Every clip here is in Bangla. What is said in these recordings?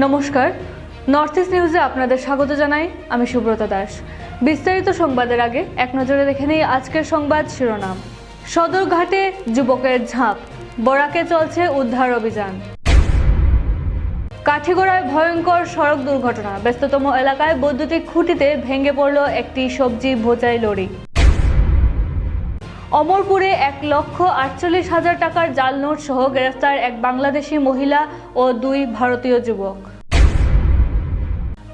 নমস্কার, নর্থ ইস্ট নিউজে আপনাদের স্বাগত জানাই। আমি সুব্রত দাস। বিস্তারিত সংবাদের আগে এক নজরে দেখে নেই আজকের সংবাদ শিরোনাম। সদরঘাটে যুবকের ঝাঁপ, বরাকে চলছে উদ্ধার অভিযান। কাঠিগড়ায় ভয়ঙ্কর সড়ক দুর্ঘটনা, ব্যস্ততম এলাকায় বৈদ্যুতিক খুঁটিতে ভেঙে পড়ল একটি সবজি বোঝাই লরি। অমরপুরে 1,48,000 টাকার জাল নোট সহ গ্রেফতার এক বাংলাদেশি মহিলা ও 2 ভারতীয় যুবক।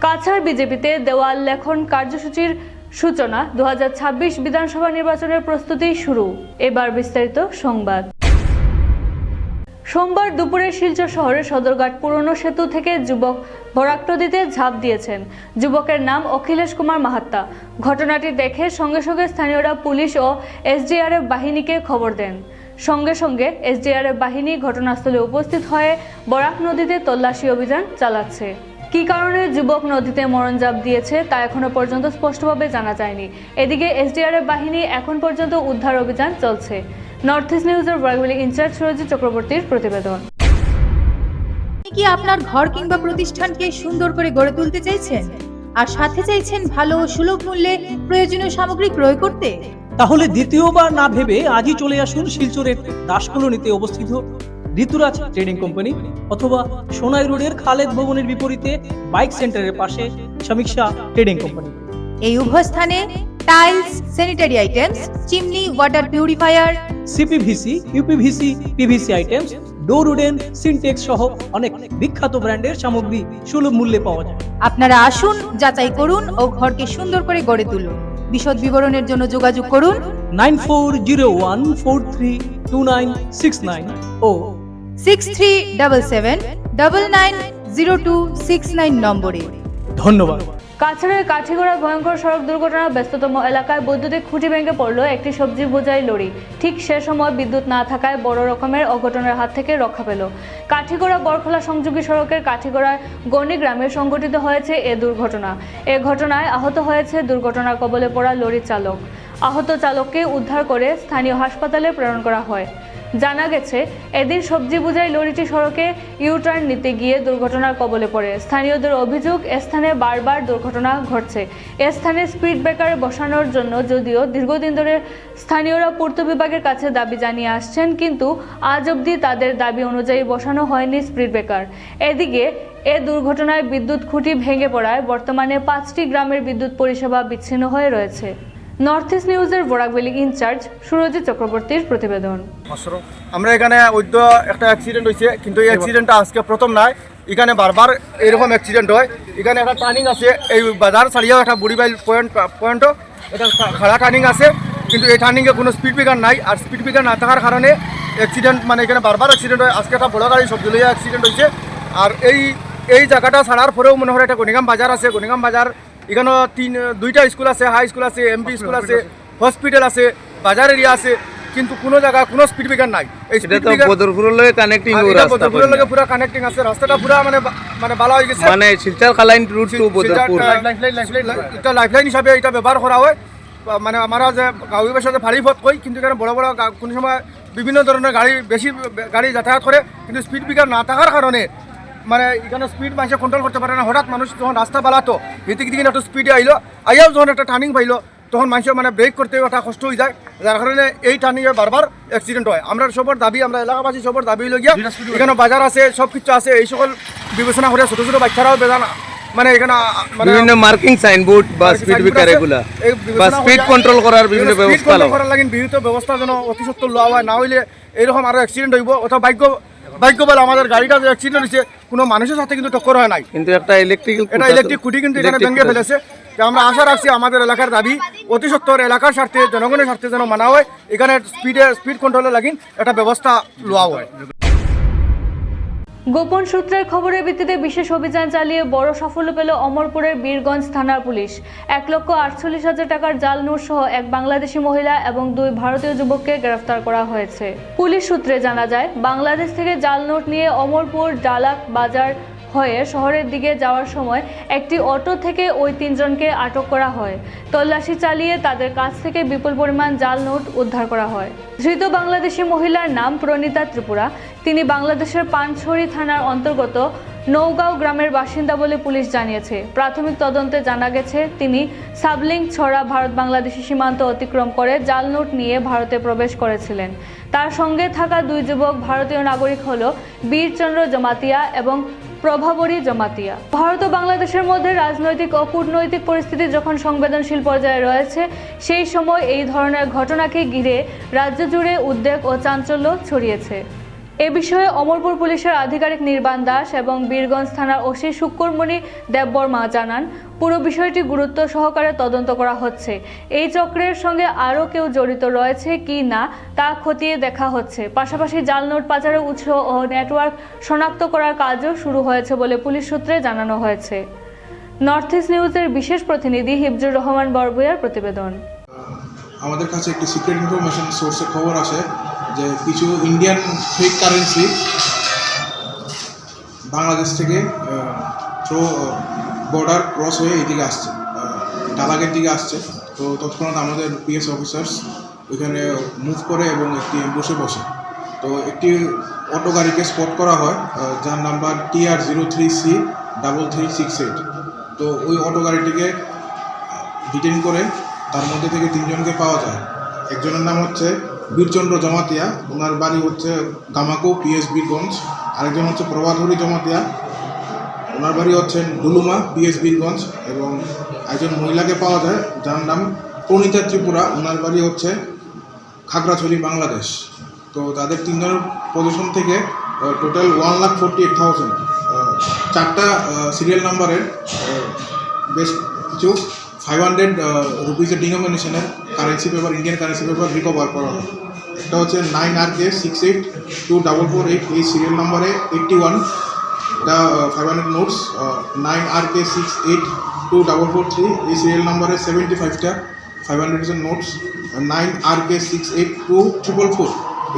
কাছাড় বিজেপিতে দেওয়াল লেখন কার্যসূচির সূচনা, 2026 বিধানসভা নির্বাচনের প্রস্তুতি শুরু। এবার বিস্তারিত সংবাদ। সোমবার দুপুরে শিলচর শহরের সদরঘাট পুরনো সেতু থেকে যুবক বরাক নদীতে ঝাঁপ দিয়েছেন। যুবকের নাম অখিলেশ কুমার মাহাত্তা। ঘটনাটি দেখে সঙ্গে সঙ্গে স্থানীয়রা পুলিশ ও এসডিআরএফ বাহিনীকে খবর দেন। সঙ্গে সঙ্গে এসডিআরএফ বাহিনী ঘটনাস্থলে উপস্থিত হয়ে বরাক নদীতে তল্লাশি অভিযান চালাচ্ছে। কী কারণে যুবক নদীতে মরণঝাঁপ দিয়েছে তা এখনো পর্যন্ত স্পষ্টভাবে জানা যায়নি। এদিকে এসডিআরএফ বাহিনী এখন পর্যন্ত উদ্ধার অভিযান চলছে। নর্থ ইস্ট নিউজের বরাকভ্যালি ইনচার্জ সুরজিৎ চক্রবর্তীর প্রতিবেদন। কি আপনার ঘর কিংবা প্রতিষ্ঠানকে সুন্দর করে গড়ে তুলতে চাইছেন আর সাথে চাইছেন ভালো ও সুলভ মূল্যে প্রয়োজনীয় সামগ্রী ক্রয় করতে? তাহলে দ্বিতীয়বার না ভেবে আজই চলে আসুন শিলচরের দাস কলোনিতে অবস্থিত ঋতুরাজ ট্রেডিং কোম্পানি অথবা সোনাই রোডের খালেদ ভবনের বিপরীতে বাইক সেন্টারের পাশে সমীক্ষা ট্রেডিং কোম্পানি। এই উভয় স্থানে tiles, sanitary items, chimney, water purifier, CPVC, uPVC, PVC items, ডোর উডেন, সিনটেক্স সহ অনেক বিখ্যাত ব্র্যান্ডের সামগ্রী সুলভ মূল্যে পাওয়া যায়। আপনারা আসুন, যাচাই করুন ও ঘরকে সুন্দর করে গড়ে তুলুন। বিশদ বিবরণের জন্য যোগাযোগ করুন 9401432969 ও 6377990269 নম্বরে। ধন্যবাদ। কাছাড়ের কাঠিগড়ায় ভয়ঙ্কর সড়ক দুর্ঘটনা, ব্যস্ততম এলাকায় বৈদ্যুতিক খুঁটি ভেঙে পড়ল একটি সবজি বোঝাই লরি। ঠিক সে সময় বিদ্যুৎ না থাকায় বড় রকমের অঘটনের হাত থেকে রক্ষা পেল। কাঠিগড়া বরখোলা সংযোগী সড়কের কাঠিগড়ায় গণি গ্রামে সংঘটিত হয়েছে এ দুর্ঘটনা। এ ঘটনায় আহত হয়েছে দুর্ঘটনার কবলে পড়া লরির চালক। আহত চালককে উদ্ধার করে স্থানীয় হাসপাতালে প্রেরণ করা হয়। জানা গেছে, এদিন সবজি বোঝাই লরিটি সড়কে ইউটার্ন নিতে গিয়ে দুর্ঘটনার কবলে পড়ে। স্থানীয়দের অভিযোগ, এ স্থানে বারবার দুর্ঘটনা ঘটছে। এ স্থানে স্পিড ব্রেকার বসানোর জন্য যদিও দীর্ঘদিন ধরে স্থানীয়রা পূর্ত বিভাগের কাছে দাবি জানিয়ে আসছেন, কিন্তু আজ অবধি তাদের দাবি অনুযায়ী বসানো হয়নি স্পিড ব্রেকার। এদিকে এ দুর্ঘটনায় বিদ্যুৎ খুঁটি ভেঙে পড়ায় বর্তমানে 5টি গ্রামের বিদ্যুৎ পরিষেবা বিচ্ছিন্ন হয়ে রয়েছে। নর্থ ইস্ট নিউজের বরাকভ্যালি ইনচার্জ সুরজিৎ চক্রবর্তীর প্রতিবেদন। আমরা এখানে একটা অ্যাক্সিডেন্ট হয়েছে, কিন্তু এই অ্যাক্সিডেন্টটা আজকে প্রথম নয়। এখানে বারবার এরকম অ্যাক্সিডেন্ট হয়। এখানে একটা টার্নিং আছে, এই বাজার ছাড়িয়েও একটা বুড়িবাইল পয়েন্টও এটা খাড়া টার্নিং আছে, কিন্তু এই টার্নিংয়ে কোনো স্পিড ব্রেকার নাই। আর স্পিড ব্রেকার না থাকার কারণে অ্যাক্সিডেন্ট, মানে এখানে বারবার অ্যাক্সিডেন্ট হয়। আজকে একটা বড় গাড়ি সবজি লইয়া অ্যাক্সিডেন্ট হয়েছে। আর এই জায়গাটা ছাড়ার পরেও মনে হয় একটা গণিগাম বাজার আছে। গণিগাম বাজার এখানে 2টা স্কুল আছে, হাই স্কুল আছে, এমপি স্কুল আছে, হসপিটাল আছে, বাজার এরিয়া আছে, কিন্তু কোনো জায়গায় কোনো স্পিড ব্রেকার নাই। এই স্পিড ব্রেকার বদরপুরের লগে কানেক্টিং, বদরপুরের লগে পুরো কানেক্টিং আছে। রাস্তাটা পুরো মানে ভালো হয়ে গেছে, মানে শিলচর খালাইন রুট টু বদরপুর এটা লাইফলাইন হিসাবে এটা ব্যবহার করা হয়। মানে আমরা যে গাঁওয়ের সাথে ভারী পথ কই, কিন্তু এখানে বড় বড় কোনো সময় বিভিন্ন ধরনের বেশি গাড়ি যাতায়াত করে, কিন্তু স্পিড ব্রেকার না থাকার কারণে মানে এখানে স্পিড মানুষে কন্ট্রোল করতে পারে না। হঠাৎ মানুষ যখন রাস্তা বালাতো এদিকে দিকে একটু স্পিডে আইয়াও যখন একটা টার্নিং পাইলো, তখন মানুষের মানে ব্রেক করতে একটা কষ্ট হয়ে যায়, যার কারণে এই টার্নিংয়ে বারবার অ্যাক্সিডেন্ট হয়। আমরা সবার দাবি, আমরা এলাকাবাসী সবার দাবি লগিয়া এখানে বাজার আছে, সব কিছু আছে, এই সকল বিবেচনা করে ছোটো ছোটো বাচ্চারাও বেজানা মানে এখানে মানে বিভিন্ন মার্কিং সাইনবোর্ড বা স্পিড ব্রেকার এগুলা বা স্পিড কন্ট্রোল করার বিভিন্ন ব্যবস্থা করার লাগি বিভিন্ন ব্যবস্থা যেন অতি সত্বর লওয়া হয়, না হইলে এইরকম আরও অ্যাক্সিডেন্ট হইব। অথবা ভাগ্য বলে আমাদের গাড়িটা যে অ্যাক্সিডেন্ট হয়েছে কোনো মানুষের সাথে কিন্তু টক্কর হয় নাই, কিন্তু একটা ইলেকট্রিক খুঁটি কিন্তু এখানে ভেঙে ফেলেছে। আমরা আশা রাখছি আমাদের এলাকার দাবি অতি সত্বর এলাকার স্বার্থে, জনগণের স্বার্থে যেন মানা হয়, এখানে স্পিড কন্ট্রোলের লাগি একটা ব্যবস্থা লওয়া হয়। গোপন সূত্রের খবরের ভিত্তিতে বিশেষ অভিযান চালিয়ে বড় সাফল্য পেল অমরপুরের বীরগঞ্জ থানার পুলিশ। 1,48,000 টাকার জাল নোট সহ এক বাংলাদেশি মহিলা এবং 2 ভারতীয় যুবককে গ্রেফতার করা হয়েছে। পুলিশ সূত্রে জানা যায়, বাংলাদেশ থেকে জাল নোট নিয়ে অমরপুর ডালাক বাজার হয়ে শহরের দিকে যাওয়ার সময় একটি অটো থেকে ওই 3 জনকে আটক করা হয়। তল্লাশি চালিয়ে তাদের কাছ থেকে বিপুল পরিমাণ জাল নোট উদ্ধার করা হয়। ধৃত বাংলাদেশি মহিলার নাম প্রণীতা ত্রিপুরা। তিনি বাংলাদেশের পানছড়ি থানার অন্তর্গত নওগাঁও গ্রামের বাসিন্দা বলে পুলিশ জানিয়েছে। প্রাথমিক তদন্তে জানা গেছে তিনি সাবলিং ছড়া ভারত বাংলাদেশি সীমান্ত অতিক্রম করে জাল নোট নিয়ে ভারতে প্রবেশ করেছিলেন। তার সঙ্গে থাকা দুই যুবক ভারতীয় নাগরিক হল বীরচন্দ্র জমাতিয়া এবং প্রভাবরী জমাতিয়া। ভারত ও বাংলাদেশের মধ্যে রাজনৈতিক ও কূটনৈতিক পরিস্থিতি যখন সংবেদনশীল পর্যায়ে রয়েছে, সেই সময় এই ধরনের ঘটনাকে ঘিরে রাজ্য জুড়ে উদ্বেগ ও চাঞ্চল্য ছড়িয়েছে। এ বিষয়ে অমরপুর পুলিশের আধিকারিক নির্বাণ দাস এবং বীরগঞ্জ থানার ওসি শুক্রমণি দেববর্মা জানান, পুরো বিষয়টি গুরুত্ব সহকারে তদন্ত করা হচ্ছে। এই চক্রের সঙ্গে আরও কেউ জড়িত রয়েছে কি না তা খতিয়ে দেখা হচ্ছে। পাশাপাশি জাল নোট পাচারের উৎস ও নেটওয়ার্ক শনাক্ত করার কাজও শুরু হয়েছে বলে পুলিশ সূত্রে জানানো হয়েছে। নর্থ ইস্ট নিউজের বিশেষ প্রতিনিধি হিফজুর রহমান বরবুয়ার প্রতিবেদন। আমাদের কাছে একটি সিক্রেট ইনফরমেশন সোর্সে খবর আসে যে কিছু ইন্ডিয়ান ফেক কারেন্সি বাংলাদেশ থেকে থ্রু বর্ডার ক্রস হয়ে এদিকে আসছে, ডালাগের দিকে আসছে। তো তৎক্ষণাৎ আমাদের পিএস অফিসার্স ওইখানে মুভ করে এবং একটি বসে তো একটি অটো গাড়িকে স্পট করা হয়, যার নাম্বার TR03C3368। তো ওই অটো গাড়িটিকে ডিটেইন করে তার মধ্যে থেকে 3 জনকে পাওয়া যায়। একজনের নাম হচ্ছে বীরচন্দ্র জমাতিয়া, ওনার বাড়ি হচ্ছে গামাকো PS বীরগঞ্জ। আরেকজন হচ্ছে প্রভাধরী জমাতিয়া, ওনার বাড়ি হচ্ছে ডুলুমা PS বীরগঞ্জ। এবং একজন মহিলাকে পাওয়া যায় যার নাম প্রণীতা ত্রিপুরা, ওনার বাড়ি হচ্ছে খাগড়াছড়ি বাংলাদেশ। তো তাদের 3 জনের পজিশন থেকে টোটাল 1,48,000 4টা সিরিয়াল নাম্বারের বেশ কিছু 500 রুপিসের ডিনোমিনেশনের currency paper, Indian currency paper recover করা হয়। একটা হচ্ছে 9RK682448, এই সিরিয়াল নাম্বারে 81টা 500 নোটস। 9RK682443, এই সিরিয়াল নাম্বারে 75টা 500 নোটস। 9RK682444,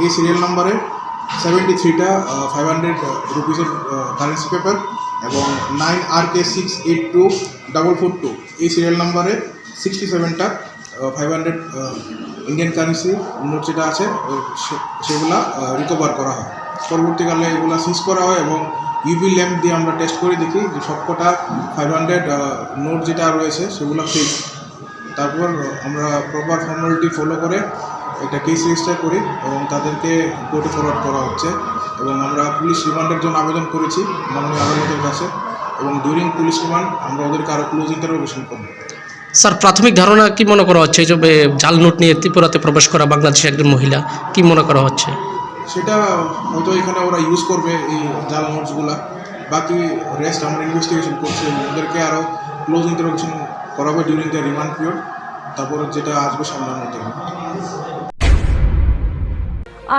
এই সিরিয়াল নাম্বারে 73টা 500 রুপিসের কারেন্সি পেপার। এবং 9RK682442, এই সিরিয়াল নাম্বারে 67টা 500 ইন্ডিয়ান কারেন্সি নোট যেটা আছে সেগুলা রিকভার করা হয়। পরবর্তীকালে এগুলো সিজ করা হয় এবং ইউভি ল্যাম্প দিয়ে আমরা টেস্ট করে দেখি যে সবকটা 500 নোট যেটা রয়েছে সেগুলো ফেক। তারপর আমরা প্রপার ফর্মালিটি ফলো করে একটা কেস রেজিস্টার করি এবং তাদেরকে কোর্টে ফরওয়ার্ড করা হচ্ছে। এবং আমরা পুলিশ রিমান্ডের জন্য আবেদন করেছি মাননীয় আদালতের কাছে, এবং ডিউরিং পুলিশ রিমান্ড আমরা ওদেরকে আরও ক্লোজ ইন্টারোগেশন করব। স্যার, প্রাথমিক ধারণা কি মনে করা হচ্ছে যে জাল নোট নিয়ে ত্রিপুরাতে প্রবেশ করা বাংলাদেশের একজন মহিলা, কি মনে করা হচ্ছে? সেটা হয়তো এখানে ওরা ইউজ করবে এই জাল নোটসগুলা। বাকি রেস্ট আমরা ইনভেস্টিগেশন করছি এবং ওদেরকে আরও ক্লোজ ইন্টারোগেশন করাবো ডিউরিং দ্য রিমান্ড পিরিয়ড। তারপর যেটা আসবে সামনের মধ্যে।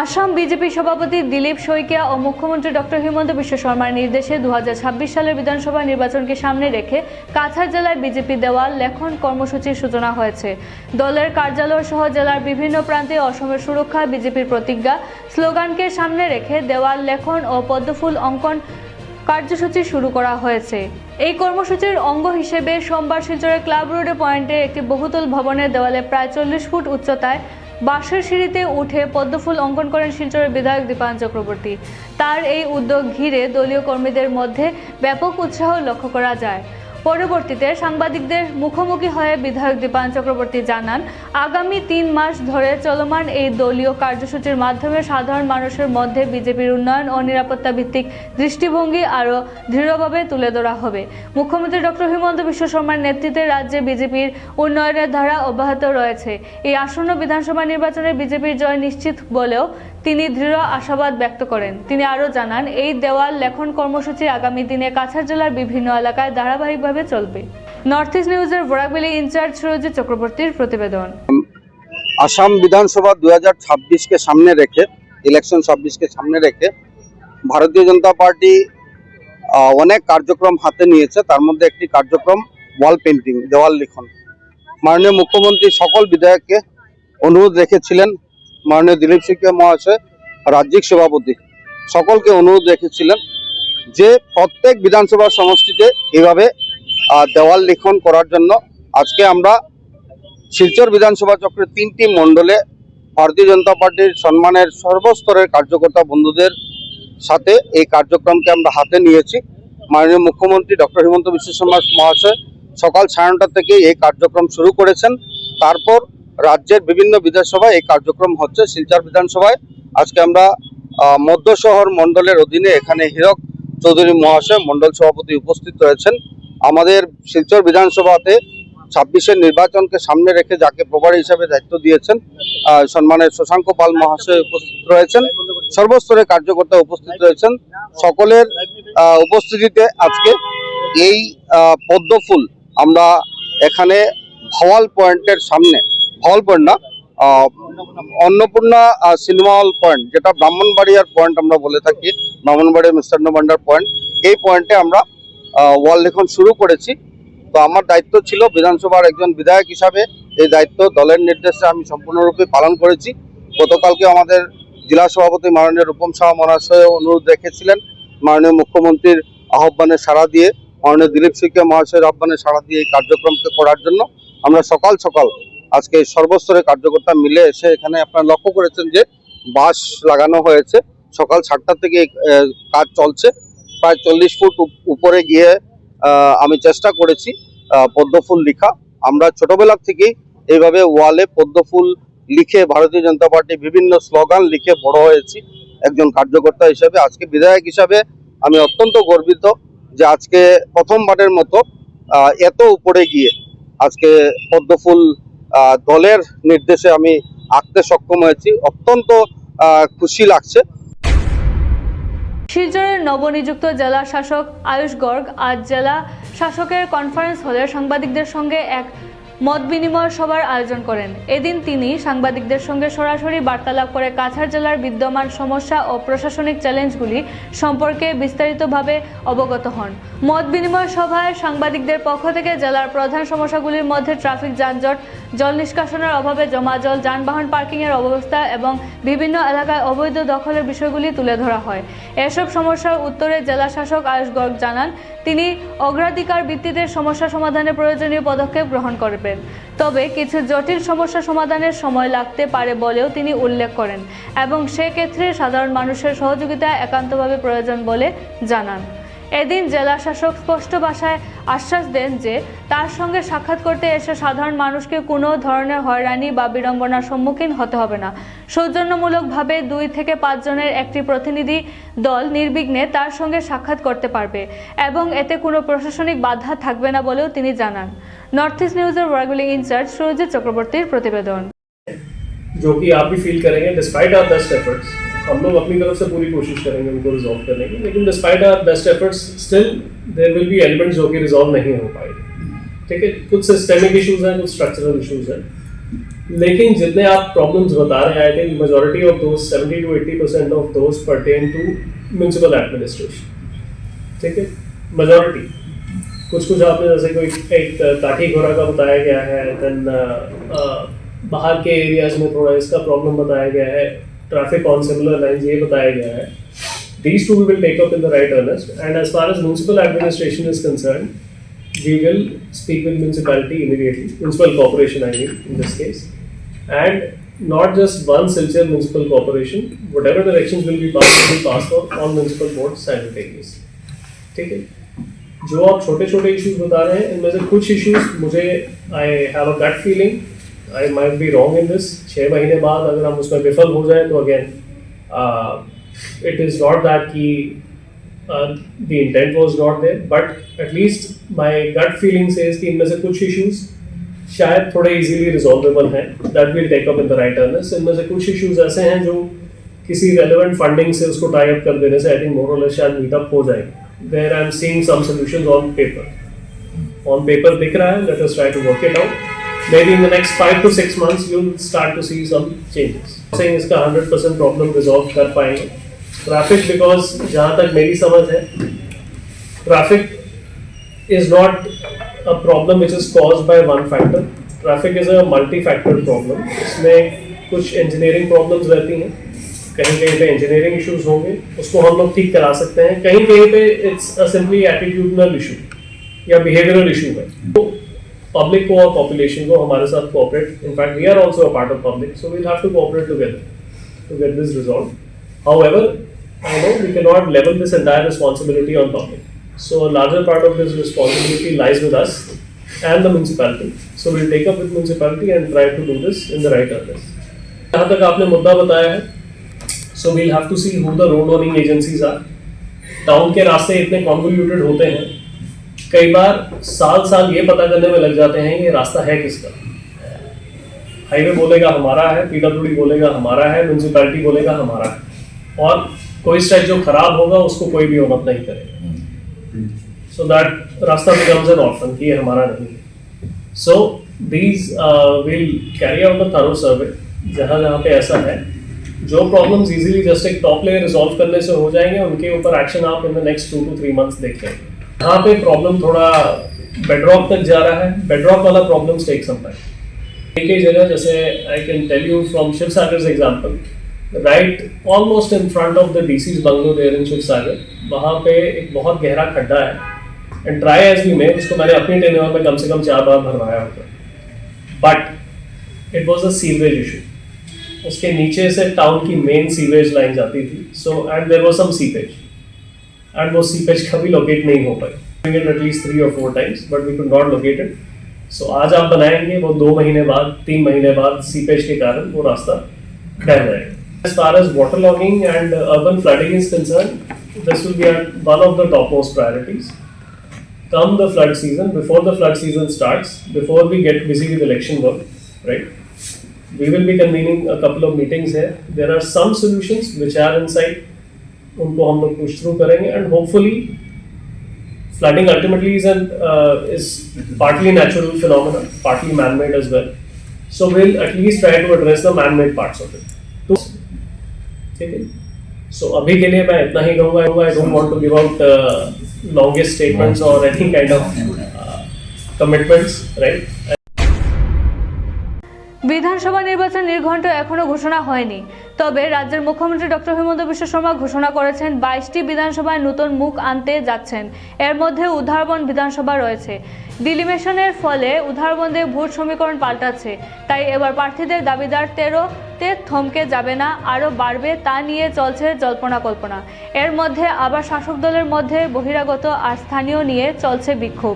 আসাম বিজেপি সভাপতি দিলীপ শইকিয়া ও মুখ্যমন্ত্রী ডক্টর হিমন্ত বিশ্ব শর্মার নির্দেশে 2026 সালের বিধানসভা নির্বাচনকে সামনে রেখে কাছাড় জেলায় বিজেপি দেওয়াল লেখন কর্মসূচির সূচনা হয়েছে। দলের কার্যালয় সহ জেলার বিভিন্ন প্রান্তে অসমের সুরক্ষা, বিজেপির প্রতিজ্ঞা স্লোগানকে সামনে রেখে দেওয়াল লেখন ও পদ্মফুল অঙ্কন কার্যসূচি শুরু করা হয়েছে। এই কর্মসূচির অঙ্গ হিসেবে সোমবার শিলচরের ক্লাব রোডে পয়েন্টে একটি বহুতল ভবনের দেওয়ালে প্রায় 40 ফুট উচ্চতায় বাঁশের সিঁড়িতে উঠে পদ্মফুল অঙ্কন করেন শিলচরের বিধায়ক দীপায়ন চক্রবর্তী। তার এই উদ্যোগ ঘিরে দলীয় কর্মীদের মধ্যে ব্যাপক উৎসাহ লক্ষ্য করা যায়। পরবর্তীতে সাংবাদিকদের মুখোমুখি হয়ে বিধায়ক দীপায়ন চক্রবর্তী জানান, আগামী 3 মাস ধরে চলমান এই দলীয় কার্যসূচির মাধ্যমে সাধারণ মানুষের মধ্যে বিজেপির উন্নয়ন ও নিরাপত্তা ভিত্তিক দৃষ্টিভঙ্গি আরও দৃঢ়ভাবে তুলে ধরা হবে। মুখ্যমন্ত্রী ডক্টর হিমন্ত বিশ্ব শর্মার নেতৃত্বে রাজ্যে বিজেপির উন্নয়নের ধারা অব্যাহত রয়েছে। এই আসন্ন বিধানসভা নির্বাচনে বিজেপির জয় নিশ্চিত বলেও তিনি দৃঢ় আশাবাদ ব্যক্ত করেন। তিনি আরও জানান, এই দেওয়াল লেখন কর্মসূচি আগামী দিনে কাছাড় জেলার বিভিন্ন এলাকায় ধারাবাহিকভাবে চলবে। নর্থ ইস্ট নিউজের ভোরাকবেলি ইনচার্জ সুরজিৎ চক্রবর্তীর প্রতিবেদন। আসাম বিধানসভা 2026 के सामने रेखे, इलेक्शन 26 के सामने रेखे ভারতীয় জনতা পার্টি অনেক কার্যক্রম হাতে নিয়েছে। তার মধ্যে একটি কার্যক্রম ওয়াল পেন্টিং, দেওয়াল লিখন। মাননীয় মুখ্যমন্ত্রী সকল বিধায়ককে অনুরোধ রেখেছিলেন, মাননীয় দিলীপ শইকিয়া মহাশয় রাজ্যিক সভাপতি সকলকে অনুরোধ রেখেছিলেন যে প্রত্যেক বিধানসভা সমষ্টিতে এভাবে দেওয়াল লিখন করার জন্য। আজকে আমরা শিলচর বিধানসভা চক্রের 3টি মণ্ডলে ভারতীয় জনতা পার্টির সম্মানের সর্বস্তরের কার্যকর্তা বন্ধুদের সাথে এই কার্যক্রমকে আমরা হাতে নিয়েছি। মাননীয় মুখ্যমন্ত্রী ডক্টর হিমন্ত বিশ্ব শর্মা মহাশয় সকাল 9:30 থেকে এই কার্যক্রম শুরু করেছেন। তারপর রাজ্যের বিভিন্ন বিধানসভায় এই কার্যক্রম হচ্ছে। শিলচর বিধানসভায় আজকে আমরা মধ্য শহর মণ্ডলের অধীনে এখানে হীরক চৌধুরী মহাশয় মণ্ডল সভাপতি উপস্থিত রয়েছেন। আমাদের শিলচর বিধানসভাতে 26-এর নির্বাচনকে সামনে রেখে যাকে প্রভারী হিসাবে দায়িত্ব দিয়েছেন সম্মানের শশাঙ্ক পাল মহাশয় উপস্থিত রয়েছেন। সর্বস্তরের কার্যকর্তা উপস্থিত রয়েছেন। সকলের উপস্থিতিতে আজকে এই পদ্মফুল আমরা এখানে ভওয়াল পয়েন্টের সামনে, ভওয়াল পয়েন্ট না, অন্নপূর্ণা সিনেমা হল পয়েন্ট, যেটা ব্রাহ্মণবাড়িয়ার পয়েন্ট আমরা বলে থাকি, ব্রাহ্মণবাড়িয়া মিষ্টান্ন ভান্ডার পয়েন্ট, এই পয়েন্টে আমরা ওয়াল লিখন শুরু করেছি। তো আমার দায়িত্ব ছিল বিধানসভার একজন বিধায়ক হিসাবে, এই দায়িত্ব দলের নির্দেশে আমি সম্পূর্ণরূপে পালন করেছি। গতকালকে আমাদের জেলা সভাপতি মাননীয় রূপম শাহ মহাশয় অনুরোধ রেখেছিলেন মাননীয় মুখ্যমন্ত্রীর আহ্বানে সাড়া দিয়ে, মাননীয় দিলীপ শইকীয়া মহাশয়ের আহ্বানে সাড়া দিয়ে এই কার্যক্রমকে করার জন্য আমরা সকাল সকাল আজকে সর্বস্তরের কার্যকর্তা মিলে এসে এখানে আপনারা লক্ষ্য করেছেন যে বাঁশ লাগানো হয়েছে। সকাল 7টা থেকে কাজ চলছে। প্রায় 40 ফুট উপরে গিয়ে আমি চেষ্টা করেছি পদ্মফুল লিখা। আমরা ছোটবেলা থেকেই এইভাবে ওয়ালে পদ্মফুল লিখে ভারতীয় জনতা পার্টি বিভিন্ন স্লোগান লিখে বড় হয়েছি একজন কার্যকর্তা হিসেবে। আজকে বিধায়ক হিসাবে আমি অত্যন্ত গর্বিত যে আজকে প্রথমবারের মতো এত উপরে গিয়ে আজকে পদ্মফুল দলের নির্দেশে আমি আঁকতে সক্ষম হয়েছি। অত্যন্ত খুশি লাগছে। শিলচরের নবনিযুক্ত জেলা শাসক আয়ুষ গর্গ আজ জেলা শাসকের কনফারেন্স হলে সাংবাদিকদের সঙ্গে এক মত বিনিময় সভার আয়োজন করেন। এদিন তিনি সাংবাদিকদের সঙ্গে সরাসরি বার্তালাপ করে কাছাড় জেলার বিদ্যমান সমস্যা ও প্রশাসনিক চ্যালেঞ্জগুলি সম্পর্কে বিস্তারিতভাবে অবগত হন। মত বিনিময় সভায় সাংবাদিকদের পক্ষ থেকে জেলার প্রধান সমস্যাগুলির মধ্যে ট্রাফিক যানজট, জল নিষ্কাশনের অভাবে জমা জল, যানবাহন পার্কিংয়ের অব্যবস্থা এবং বিভিন্ন এলাকায় অবৈধ দখলের বিষয়গুলি তুলে ধরা হয়। এসব সমস্যার উত্তরে জেলা শাসক আয়ুষ গর্গ জানান তিনি অগ্রাধিকার ভিত্তিতে সমস্যা সমাধানে প্রয়োজনীয় পদক্ষেপ গ্রহণ করবেন। তবে কিছু জটিল সমস্যা সমাধানের সময় লাগতে পারে বলেও তিনি উল্লেখ করেন এবং সেক্ষেত্রে সাধারণ মানুষের সহযোগিতা একান্তভাবে প্রয়োজন বলে জানান। এদিন জেলা শাসক স্পষ্ট ভাষায় আশ্বাস দেন যে তার সঙ্গে সাক্ষাৎ করতে এসে সাধারণ মানুষকে কোনো ধরনের হয়রানি বা বিড়ম্বনার সম্মুখীন হতে হবে না। সৌজন্যমূলকভাবে 2 থেকে 5 জনের একটি প্রতিনিধি দল নির্বিঘ্নে তার সঙ্গে সাক্ষাৎ করতে পারবে এবং এতে কোনো প্রশাসনিক বাধা থাকবে না বলেও তিনি জানান। নর্থ ইস্ট নিউজের ওয়ার্গুলিং ইনচার্জ সুরজিৎ চক্রবর্তীর প্রতিবেদন। जो कि आप भी फील करेंगे डिस्पाइट आवर बेस्ट एफर्ट्स, हम लोग अपनी तरफ से पूरी कोशिश करेंगे उनको रिजॉल्व करने की, लेकिन despite our best efforts still there will be elements जो कि रिजॉल्व नहीं हो पाएंगे। ठीक है, कुछ सिस्टेमिक इश्यूज हैं, कुछ स्ट्रक्चरल इश्यूज हैं, लेकिन जितने आप प्रॉब्लम्स बता रहे हैं I think majority of those 70 to 80% of those pertain to municipal administration. ठीक है, मेजॉरिटी। कुछ आपने जैसे कोई एक काठी घोड़ा का बताया गया है, देन बाहर के एरियाज में थोड़ा इसका प्रॉब्लम बताया गया है, ट्रैफिक ऑन सिमिलर लाइंस ये बताया गया है। These two we will take up in the right earnest, and as far as municipal administration is concerned, we will speak with municipality immediately, municipal corporation I mean in this case, and not just one Silchar municipal corporation, whatever directions will be passed for all municipal boards simultaneously. ठीक है, जो आप छोटे छोटे इश्यूज बता रहे हैं इनमें से कुछ इश्यूज मुझे I have a gut feeling I might be wrong in this. 6 महीने बाद अगर हम उसमें विफल हो जाए तो again it is not that कि the intent was not there, but at least my gut feeling says कि इनमें से कुछ issues शायद थोड़े easily resolvable हैं, that we'll take up in the right earnest. इनमें से कुछ issues ऐसे हैं जो किसी relevant funding से उसको tie up कर देने से I think more or less शायद meet up हो जाएंगे. There I am seeing some solutions on paper. On paper दिख रहा है, let us try to work it out. Maybe in the next 5 to 6 months you'll start to see some changes. Saying इसका 100% problem resolve कर पाएंगे. Traffic, because जहाँ तक मेरी समझ है, traffic is not a problem which is caused by one factor. Traffic is a multi-factor problem. इसमें कुछ engineering problems रहती हैं, कहीं पे engineering issues होंगे, उसको हम लोग ठीक करा सकते हैं, कहीं पे it's a simply attitudinal issue या behavioral issue है. तो public को और population को हमारे साथ cooperate. In fact, we are also a part of public, so we'll have to cooperate together to get this resolved. However, I know we cannot level this entire responsibility on public. So a larger part of this responsibility lies with us and the municipality. So we'll take up with municipality and try to do this in the right earnest. जहाँ तक आपने मुद्दा बताया है, so we'll have to see who the road owning agencies are. Town के रास्ते इतने कॉन्वोल्यूटेड होते हैं, कई बार साल साल ये पता करने में लग जाते हैं ये रास्ता है किसका। हाईवे बोलेगा हमारा है, पीडब्ल्यूडी बोलेगा हमारा है, म्यूनसिपैलिटी बोलेगा हमारा है, और कोई स्ट्रेच जो खराब होगा उसको कोई भी ओन अप नहीं करेगा। सो दैट रास्ता बिकम्स एन ऑप्शन कि ये हमारा नहीं है। So these will carry out a thorough survey जहाँ जहाँ पे ऐसा है। जो प्रॉब्लम्स इजीली जस्ट एक टॉप लेयर रिजॉल्व करने से हो जाएंगे, उनके ऊपर एक्शन आप in the next 2 to 3 months देख लेंगे। यहाँ पे प्रॉब्लम थोड़ा बेडरॉक तक जा रहा है, बेडरॉक वाला प्रॉब्लम्स टेक सम टाइम। एक ही जगह जैसे I can tell you from Shiv Sagar's example, right almost in front of the DC's bungalow there in Shiv Sagar, वहाँ पे एक बहुत गहरा खड्डा है। एंड ट्राई एज वी में उसको मैंने अपनी टेन्योर में कम से कम 4 बार भरवाया होगा, but it was a sewerage issue. उसके नीचे से टाउन की मेन सीवेज लाइन जाती थी, so and there was some seepage, and वो सीपेज कभी लोकेट नहीं हो पाई। At least 3 or 4 times, but we could not locate it. So आज आप बनाएंगे, वो 2 महीने बाद 3 महीने बाद सीपेज के कारण वो रास्ता बह जाएगा। As far as waterlogging and urban flooding is concerned, this will be one of the topmost priorities. Come the flood season, before the flood season starts, before we get busy with election work, right? We will be convening a couple of meetings here. There are some solutions which are in sight. उनको हम लोग push through करेंगे, and hopefully flooding ultimately is partly natural phenomena, partly man-made as well. So we'll at least try to address the man-made parts of it. ठीक है। So अभी के लिए मैं इतना ही कहूँगा। I don't want to give out longest statements or any kind of commitments, right? বিধানসভা নির্বাচন নির্ঘণ্ট এখনো ঘোষণা হয়নি, তবে রাজ্যের মুখ্যমন্ত্রী ডক্টর হিমন্ত বিশ্ব শর্মা ঘোষণা করেছেন 22টি বিধানসভায় নতুন মুখ আনতে যাচ্ছেন। এর মধ্যে উধারবন বিধানসভা রয়েছে। ডিলিমিশনের ফলে উধারবন্দে ভোট সমীকরণ পাল্টাচ্ছে, তাই এবার প্রার্থীদের দাবিদার 13তে থমকে যাবে না, আরও বাড়বে তা নিয়ে চলছে জল্পনা কল্পনা। এর মধ্যে আবার শাসক দলের মধ্যে বহিরাগত আর স্থানীয় নিয়ে চলছে বিক্ষোভ।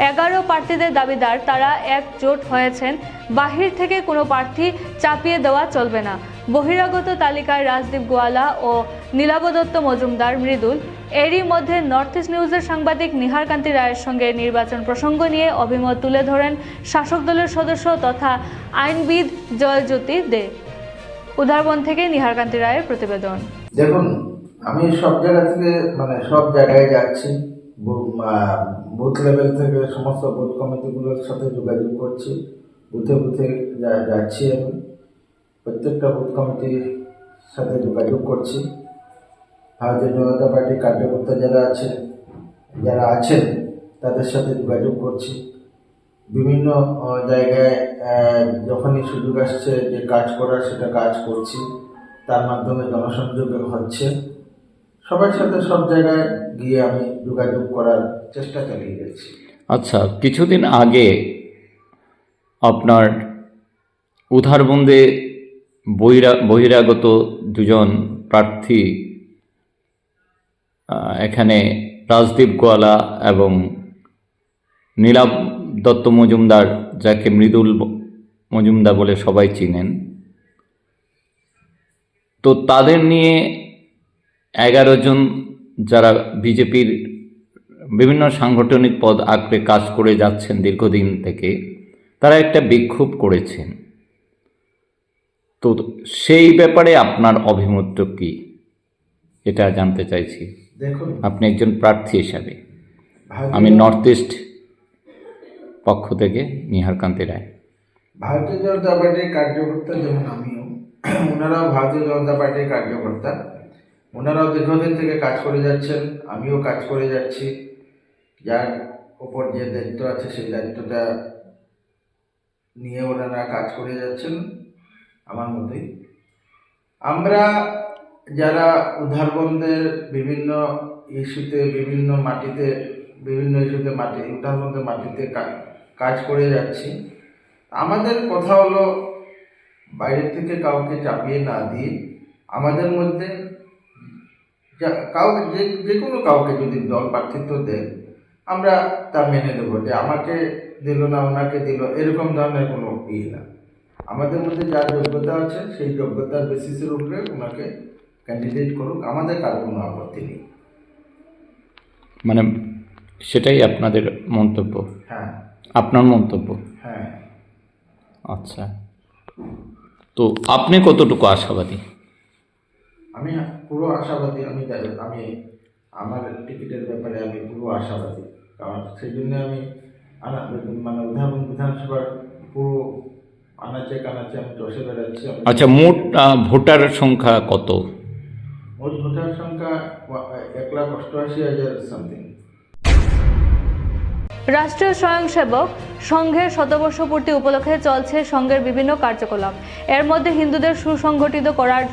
11 প্রার্থীদের দাবিদার তারা একজোট হয়েছেন, বাহির থেকে কোনো প্রার্থী চাপিয়ে দেওয়া চলবে না। বহিরাগত তালিকায় রাজদীপ গোয়ালা ও নীলাভ দত্ত মজুমদার মৃদুল। এরই মধ্যে নর্থ ইস্ট নিউজের সাংবাদিক নিহার কান্তি রায়ের সঙ্গে নির্বাচন প্রসঙ্গ নিয়ে অভিমত তুলে ধরেন শাসক দলের সদস্য তথা আইনবিদ জয়জ্যোতি দে। উধারবন থেকে নিহার কান্তি রায়ের প্রতিবেদন। দেখুন, আমি সব জায়গা থেকে সব জায়গায় যাচ্ছি, বুথ লেভেল থেকে সমস্ত বুথ কমিটিগুলোর সাথে যোগাযোগ করছি, বুথে বুথে যাচ্ছি, আমি প্রত্যেকটা বুথ কমিটির সাথে যোগাযোগ করছি। ভারতীয় জনতা পার্টির কার্যকর্তা যারা আছেন তাদের সাথে যোগাযোগ করছি। বিভিন্ন জায়গায় যখনই সুযোগ আসছে যে কাজ করার, সেটা কাজ করছি। তার মাধ্যমে জনসংযোগ হচ্ছে। সবার সাথে সব জায়গায় গিয়ে আমি যোগাযোগ করার চেষ্টা চালিয়ে যাচ্ছি। আচ্ছা, কিছুদিন আগে আপনার উধারবন্দে বহিরাগত 2জন প্রার্থী, এখানে রাজদীপ গোয়ালা এবং নীলাভ দত্ত মজুমদার, যাকে মৃদুল মজুমদার বলে সবাই চিনেন, তো তাদের নিয়ে 11 জন যারা বিজেপির বিভিন্ন সাংগঠনিক পদ আঁকড়ে কাজ করে যাচ্ছেন দীর্ঘদিন থেকে, তারা একটা বিক্ষোভ করেছেন। তো সেই ব্যাপারে আপনার অভিমত কি, এটা জানতে চাইছি। দেখুন, আপনি একজন প্রার্থী হিসাবে। আমি নর্থ ইস্ট পক্ষ থেকে নিহার কান্তি রায়। ভারতীয় জনতা পার্টির কার্যকর্তা, যেমন আমিও, ওনারাও ভারতীয় জনতা পার্টির কার্যকর্তা। ওনারাও দীর্ঘদিন থেকে কাজ করে যাচ্ছেন, আমিও কাজ করে যাচ্ছি। যার ওপর যে দায়িত্ব আছে সেই দায়িত্বটা নিয়ে ওনারা কাজ করে যাচ্ছেন আমার মতেই। আমরা যারা উধারবন্দের বিভিন্ন ইস্যুতে, উধারবন্দের মাটিতে কাজ করে যাচ্ছি, আমাদের কথা হলো বাইরের থেকে কাউকে চাপিয়ে না দিয়ে আমাদের মধ্যে কাউকে যে কোনো কাউকে যদি দল প্রার্থিত্ব দেয় আমরা তা মেনে দেবো, যে আমাকে দিল না ওনাকে দিল এরকম ধরনের কোনো না। আমাদের মধ্যে যার যোগ্যতা আছে সেই যোগ্যতার বেসিসের উপরে ওনাকে ক্যান্ডিডেট করুক, আমাদের কারো কোনো আপত্তি নেই। মানে সেটাই আপনাদের মন্তব্য? হ্যাঁ। আপনার মন্তব্য? হ্যাঁ। আচ্ছা, তো আপনি কতটুকু আশাবাদী? আমি পুরো আশাবাদী। আমি আমার টিকিটের ব্যাপারে আমি পুরো আশাবাদী, কারণ সেই জন্য আমি মানে বিধানসভার পুরো আনাচে কানাচে আমি চষে বেড়াচ্ছি। আচ্ছা, মোট ভোটার সংখ্যা কত? মোট ভোটার সংখ্যা 1,88,000 সামথিং। রাষ্ট্রীয় স্বয়ংসেবক সংঘের শতবর্ষ পূর্তি উপলক্ষে চলছে সংঘের বিভিন্ন কার্যকলাপ। এর মধ্যে হিন্দুদের সুসংগঠিত করার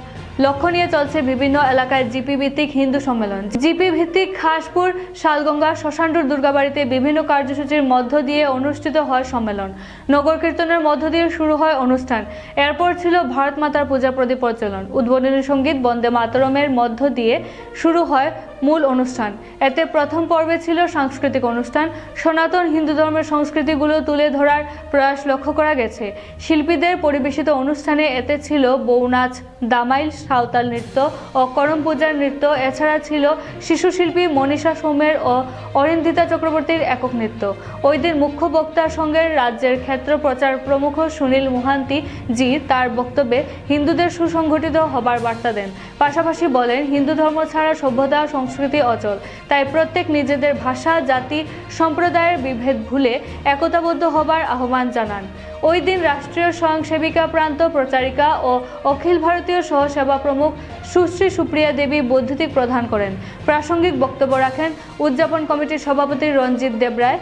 লক্ষ্য নিয়ে চলছে বিভিন্ন এলাকায় জিপি ভিত্তিক হিন্দু সম্মেলন। জিপি ভিত্তিক খাসপুর, শালগঙ্গা, শ্মশানপুর, দুর্গাবাড়িতে বিভিন্ন কার্যসূচির মধ্য দিয়ে অনুষ্ঠিত হয় সম্মেলন। নগর কীর্তনের মধ্য দিয়ে শুরু হয় অনুষ্ঠান। এরপর ছিল ভারত মাতার পূজা প্রদীপ প্রজ্বলন। উদ্বোধনী সঙ্গীত বন্দে মাতরমের মধ্য দিয়ে শুরু হয় মূল অনুষ্ঠান। এতে প্রথম পর্বে ছিল সাংস্কৃতিক অনুষ্ঠান। সনাতন হিন্দু ধর্মের সংস্কৃতিগুলো তুলে ধরার প্রয়াস লক্ষ্য করা গেছে। শিল্পীদের পরিবেশিত অনুষ্ঠানে এতে ছিল বৌনাচ, দামাইল, সাঁওতাল নৃত্য ও করম পূজার নৃত্য। এছাড়া ছিল শিশু শিল্পী মনীষা সৌমের ও অরিন্দিতা চক্রবর্তীর একক নৃত্য। ওই দিন মুখ্য বক্তার সঙ্গে রাজ্যের ক্ষেত্র প্রচার প্রমুখ সুনীল মোহান্তি জি তার বক্তব্যে হিন্দুদের সুসংগঠিত হবার বার্তা দেন। পাশাপাশি বলেন, হিন্দু ধর্ম ছাড়া সভ্যতা সংস্কৃতি অচল, তাই প্রত্যেক নিজেদের ভাষা, জাতি, সম্প্রদায়ের বিভেদ ভুলে একতাবদ্ধ হবার আহ্বান জানান। ওই দিন রাষ্ট্রীয় স্বয়ংসেবিকা প্রান্ত প্রচারিকা ও অখিল ভারতীয় সহসেবা প্রমুখ সুশ্রী সুপ্রিয়া দেবী বৈদ্যুতিক প্রদান করেন। প্রাসঙ্গিক বক্তব্য রাখেন উদযাপন কমিটির সভাপতি রঞ্জিত দেবরায়,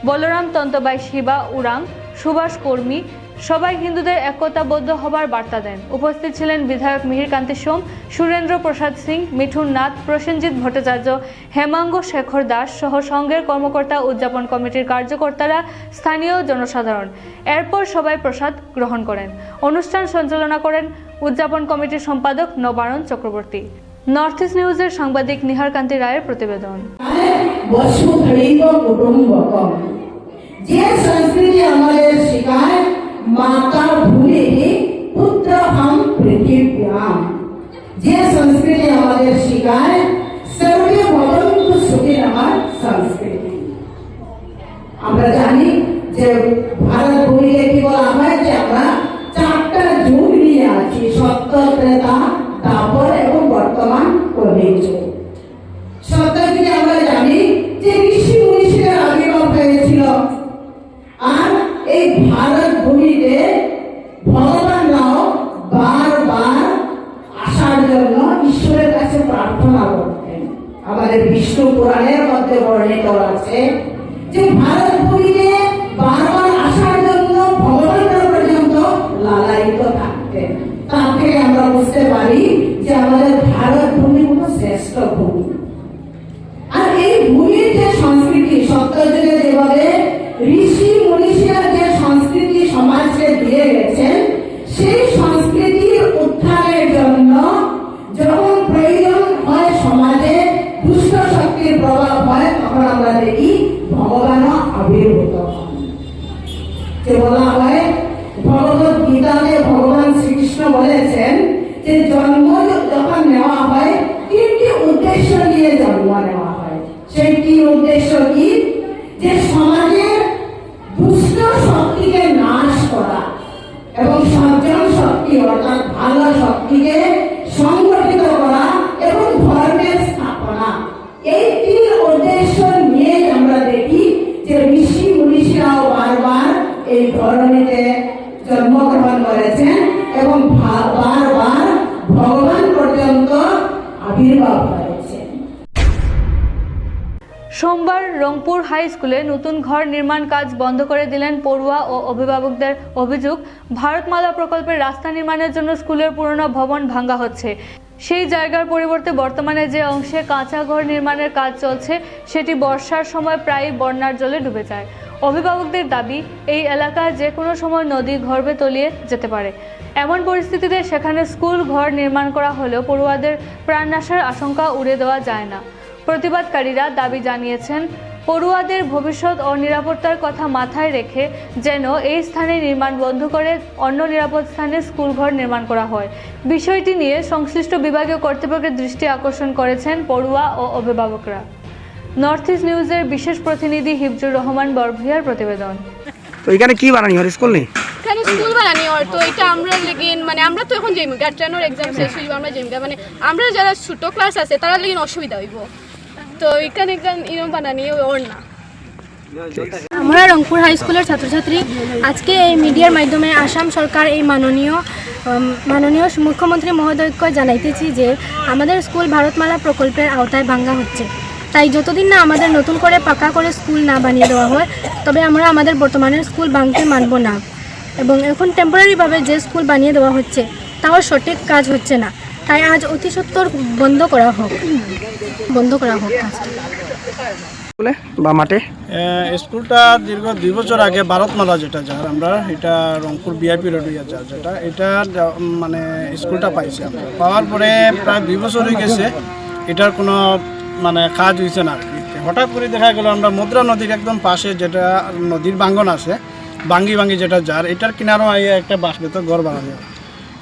বলরাম তন্তবাই, শিবা উরাং, সুভাষ কর্মী। সবাই হিন্দুদের একতাবদ্ধ হবার বার্তা দেন। উপস্থিত ছিলেন বিধায়ক মিহির কান্তি সোম, সুরেন্দ্র প্রসাদ সিং, মিঠুন নাথ, প্রসেনজিৎ ভট্টাচার্য, হেমাঙ্গ শেখর দাস সহ সংঘের কর্মকর্তা, উদযাপন কমিটির কার্যকর্তারা, স্থানীয় জনসাধারণ। এরপর সবাই প্রসাদ গ্রহণ করেন। অনুষ্ঠান সঞ্চালনা করেন উদযাপন কমিটির সম্পাদক নবারণ চক্রবর্তী। নর্থ ইস্ট নিউজের সাংবাদিক নিহার কান্তি রায়ের প্রতিবেদন। বসুধৈব কুটুম্বকম, যে সংস্কৃতি আমাদের শেখায় মাতা ভূমি পুত্র হম পৃথিব্যাম, যে সংস্কৃতি আমাদের শেখায় সর্বে ভবন্তু সুখী আমার সংস্কৃতি। আমরা জানি যে ভারত ভূমিকে কি বলা হয়, যে আমরা 4টা যুগ নিয়ে আছি, সত্য, ত্রেতা, দ্বাপর এবং বর্তমান কলিযুগ। সত্য যুগে আমরা জানি যে ঋষি মুনিষের আবির্ভাব হয়েছিল, আর এই ভারত ভূমিতে ভগবানরাও বারবার আসার জন্য ঈশ্বরের কাছে প্রার্থনা করতেন। আমাদের বিষ্ণু পুরাণের মধ্যে বর্ণিত আছে যে ভারত ভূমিতে বারবার আসার জন্য ভগবানরা পর্যন্ত লালায়িত থাকতেন। তার থেকে আমরা বুঝতে পারি যে আমাদের ভারত ভূমি হলো শ্রেষ্ঠ ভূমি। আর এই ভূমির যে সংস্কৃতি, সত্যযুগে যেভাবে ঋষি মনীষীরা যে সংস্কৃতি সমাজকে দিয়ে গেছেন, সেই সংস্কৃতির উত্থানের জন্য যখন প্রয়োজন হয়, সমাজে দুষ্ট শক্তির প্রভাব হয়, তখন আমরা দেখি ভগবানও আবির্ভূত হন। যে বলা হয় ভগবত গীতাতে ভগবান শ্রীকৃষ্ণ বলেছেন যে জন্ম যখন নেওয়া হয় 3টি উদ্দেশ্য নিয়ে জন্ম নেওয়া হয়। সেই 3 উদ্দেশ্য কি? যে সমাজের দুষ্ট শক্তিকে নাশ করা এবং সজ্জন শক্তি অর্থাৎ ভালো শক্তিকে সংগঠিত করা এবং ধর্মের স্থাপনা। এই 3 উদ্দেশ্য নিয়ে আমরা দেখি যে ঋষি মুনিষীরাও বারবার এই ধরনীতে জন্মগ্রহণ করেছেন এবং বারবার ভগবান পর্যন্ত আবির্ভাব হয়েছে। সোমবার রংপুর হাই স্কুলে নতুন ঘর নির্মাণ কাজ বন্ধ করে দিলেন পড়ুয়া ও অভিভাবকদের অভিযোগ, ভারতমালা প্রকল্পের রাস্তা নির্মাণের জন্য স্কুলের পুরনো ভবন ভাঙা হচ্ছে। সেই জায়গার পরিবর্তে বর্তমানে যে অংশে কাঁচা ঘর নির্মাণের কাজ চলছে, সেটি বর্ষার সময় প্রায়ই বন্যার জলে ডুবে যায়। অভিভাবকদের দাবি, এই এলাকায় যে কোনো সময় নদী গর্ভে তলিয়ে যেতে পারে। এমন পরিস্থিতিতে সেখানে স্কুল ঘর নির্মাণ করা হলেও পড়ুয়াদের প্রাণনাশের আশঙ্কা উড়িয়ে দেওয়া যায় না। প্রতিবাদকারীরা দাবি জানিয়েছেন, পড়ুয়াদের ভবিষ্যৎ ও নিরাপত্তার কথা মাথায় রেখে যেন এই স্থানে নির্মাণ বন্ধ করে অন্য নিরাপদ স্থানে স্কুল ঘর নির্মাণ করা হয়। বিষয়টি নিয়ে সংশ্লিষ্ট বিভাগীয় কর্তৃপক্ষের দৃষ্টি আকর্ষণ করেছেন পড়ুয়া ও অভিভাবকরা। নর্থ ইস্ট নিউজের বিশেষ প্রতিনিধি হিফজুর রহমান বরভূয়ার প্রতিবেদন। তো এখানে কি বানানি হয় স্কুল নেই? এখানে স্কুল বানানি হয় তো এটা আমরা লেগিন মানে আমরা তো এখন যাইম গার্জেনের এক্সাম শেষ হইব, আমরা যাইম মানে আমরা যারা ছোট ক্লাস আছে তারা লেগিন অসুবিধা হইব, তো এখানে ইরম বানানি ওর না। আমরা রংপুর হাই স্কুলের ছাত্রছাত্রী আজকে এই মিডিয়ার মাধ্যমে আসাম সরকার এই মাননীয় মুখ্যমন্ত্রী মহোদয়কে জানাইতেছি যে আমাদের স্কুল ভারতমালা প্রকল্পের আওতায় ভাঙ্গা হচ্ছে। তাই যতদিন না আমাদের নতুন করে পাকা করে স্কুল না বানিয়ে দেওয়া হয় তবে আমরা আমাদের বর্তমানের স্কুল ভাঙতে মানব না। এবং এখন টেম্পোরারিভাবে যে স্কুল বানিয়ে দেওয়া হচ্ছে তাও সঠিক কাজ হচ্ছে না, তাই আজ অতি সত্বর বন্ধ করা হোক কাজটা। স্কুলে বা মাঠে স্কুলটা দীর্ঘ 2 বছর আগে ভারতমালা যেটা যার আমরা এটা রংপুর বিআইপি রোড যার যেটা এটা মানে স্কুলটা পাইছি আমরা। পাওয়ার পরে প্রায় 2 বছর হয়ে গেছে, এটার কোনো মানে কাজ হয়েছে না আর কি। হঠাৎ করে দেখা গেল আমরা মুদ্রা নদীর একদম পাশে যেটা নদীর বাঙ্গন আছে বাঙ্গি যেটা যার এটার কিনারও একটা বাস ভেতর ঘর বানানো।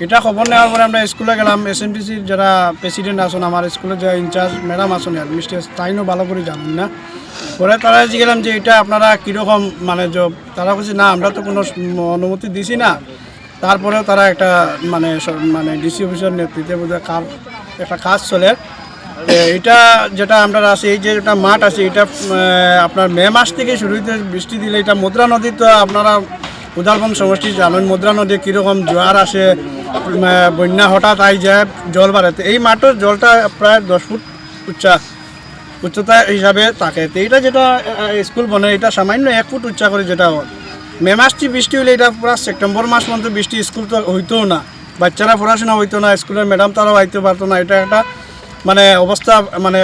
এটা খবর নেওয়ার পরে আমরা স্কুলে গেলাম, এসএনটিসির যারা প্রেসিডেন্ট আসুন, আমার স্কুলের যে ইনচার্জ ম্যাডাম আসুন আর মিস্টার তাইনও ভালো করে জানুন না। পরে তারা জিজ্ঞেলাম যে এটা আপনারা কীরকম মানে তারা বলছে না আমরা তো কোনো অনুমতি দিছি না। তারপরেও তারা একটা মানে ডিসি অফিসার নেতৃত্বে বোধহয় একটা কাজ চলে। এটা যেটা আমরা আছে এই যে একটা মাঠ আছে এটা আপনার মে মাস থেকে শুরু হইতে বৃষ্টি দিলে এটা মুদ্রা নদী, তো আপনারা উদালবন সমষ্টি জানেন মুদ্রা নদী কীরকম জোয়ার আসে, বন্যা হঠাৎ আই যায় জল বাড়াতে। এই মাঠের জলটা প্রায় 10 ফুট উচ্চতা হিসাবে থাকে। তো এইটা যেটা স্কুল বনে এটা সামান্য 1 ফুট উচ্চা করে যেটা হয়। মে মাসটি বৃষ্টি হলে এটা পুরো সেপ্টেম্বর মাস পর্যন্ত বৃষ্টি, স্কুল তো হইতেও না, বাচ্চারা পড়াশোনা হইতো না, স্কুলের ম্যাডাম তারাও আইতে পারতো না। এটা একটা মানে অবস্থা মানে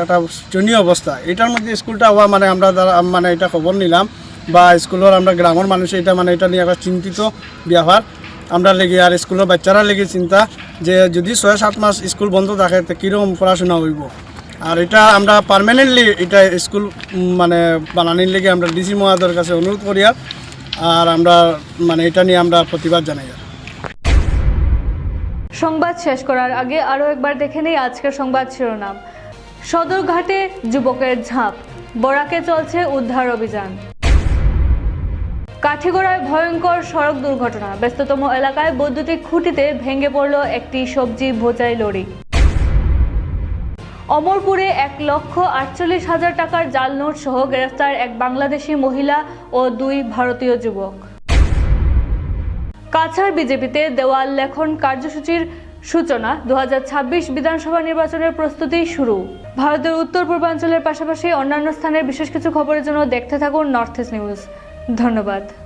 একটা শোচনীয় অবস্থা। এটার মধ্যে স্কুলটা হওয়া মানে আমরা মানে এটা খবর নিলাম বা স্কুলের আমরা গ্রামের মানুষ এটা মানে এটা নিয়ে একটা চিন্তিত ব্যাপার আমরা লেগে, আর স্কুলের বাচ্চারা লেগে চিন্তা যে যদি 6-7 মাস স্কুল বন্ধ থাকে তো কীরকম পড়াশোনা হইব। আর এটা আমরা পার্মানেন্টলি এটা স্কুল মানে বানানির লেগে আমরা ডিসি মহোদয়ের কাছে অনুরোধ করি, আর আমরা মানে এটা নিয়ে আমরা প্রতিবাদ জানাই। সংবাদ শেষ করার আগে আরও একবার দেখে নেই আজকের সংবাদ শিরোনাম। সদরঘাটে যুবকের ঝাঁপ, বরাকে চলছে উদ্ধার অভিযান। কাঠিগড়ায় ভয়ঙ্কর সড়ক দুর্ঘটনা, ব্যস্ততম এলাকায় বৈদ্যুতিক খুঁটিতে ভেঙে পড়ল একটি সবজি বোঝাই লরি। অমরপুরে 1,48,000 টাকার জাল নোট সহ গ্রেফতার এক বাংলাদেশি মহিলা ও 2 ভারতীয় যুবক। কাছাড় বিজেপিতে দেওয়াল লেখন কার্যসূচির সূচনা, 2026 বিধানসভা নির্বাচনের প্রস্তুতি শুরু। ভারতের উত্তর পূর্বাঞ্চলের পাশাপাশি অন্যান্য স্থানের বিশেষ কিছু খবরের জন্য দেখতে থাকুন নর্থ ইস্ট নিউজ। ধন্যবাদ।